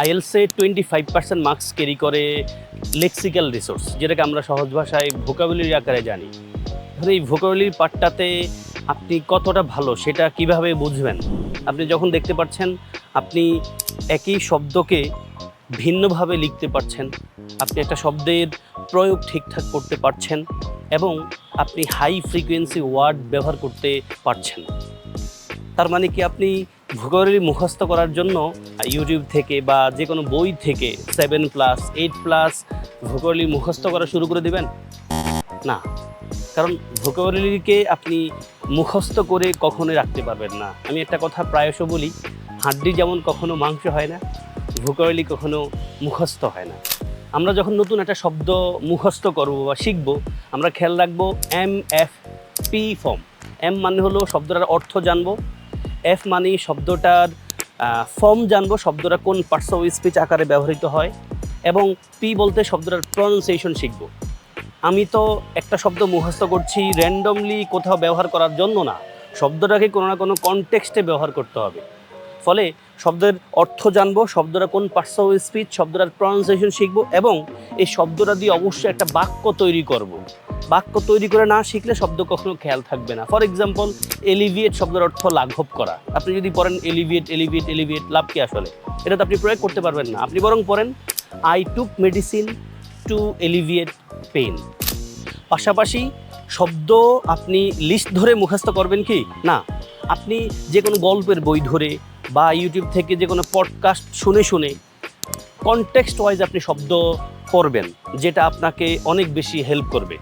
আইএলসে 25% marks carry করে lexical resource, যেটাকে আমরা সহজ ভাষায় ভোকাবুলারি আকারে জানি। এখন এই ভোকাবুলারি পার্টটাতে আপনি কতটা ভালো সেটা কিভাবে বুঝবেন? আপনি যখন দেখতে পাচ্ছেন আপনি একই শব্দকে ভিন্নভাবে লিখতে পারছেন, আপনি একটা শব্দের প্রয়োগ ঠিকঠাক করতে পারছেন এবং আপনি হাই ফ্রিকোয়েন্সি ওয়ার্ড ব্যবহার করতে পারছেন। তার মানে কি আপনি ভোকাবুলারি মুখস্থ করার জন্য ইউটিউব থেকে বা যে কোনো বই থেকে 7+, 8+ ভোকাবুলারি মুখস্থ করা শুরু করে দেবেন? না, কারণ ভোকাবুলারিকে আপনি মুখস্থ করে কখনোই রাখতে পারবেন না। আমি একটা কথা প্রায়শ বলি, হাড্ডি যেমন কখনো মাংস হয় না, ভোকাবুলারি কখনো মুখস্থ হয় না। আমরা যখন নতুন একটা শব্দ মুখস্থ করব বা শিখব, আমরা খেয়াল রাখবো MFP ফর্ম। এম মানে হলো শব্দটার অর্থ জানবো, এফ মানে শব্দটার ফর্ম জানবো, শব্দটা কোন পার্টস অফ স্পিচ আকারে ব্যবহৃত হয়, এবং পি বলতে শব্দটার প্রনাউন্সিয়েশন শিখব। আমি তো একটা শব্দ মুখস্থ করছি র্যান্ডমলি কোথাও ব্যবহার করার জন্য না, শব্দটাকে কোনো না কোনো কনটেক্সটে ব্যবহার করতে হবে। ফলে শব্দের অর্থ জানবো, শব্দটা কোন পার্টস অফ স্পিচ, শব্দটার প্রনাউন্সিয়েশন শিখবো এবং এই শব্দটা দিয়ে অবশ্যই একটা বাক্য তৈরি করব। বাক্য তৈরি করে না শিখলে শব্দ কখনো খেয়াল থাকবে না। ফর এক্সাম্পল, এলিভিয়েট শব্দের অর্থ লাঘব করা। আপনি যদি পড়েন এলিভিয়েট এলিভিয়েট এলিভিয়েট, লাভ কি আসলে? এটা তো আপনি প্রয়োগ করতে পারবেন না। আপনি বরং পড়েন I took medicine to alleviate pain. পাশাপাশি শব্দ আপনি লিস্ট ধরে মুখস্থ করবেন কি না, আপনি যে কোনো গল্পের বই ধরে বা ইউটিউব থেকে যে কোনো পডকাস্ট শুনে শুনে কনটেক্সট ওয়াইজ আপনি শব্দ পড়বেন, যেটা আপনাকে অনেক বেশি হেল্প করবে।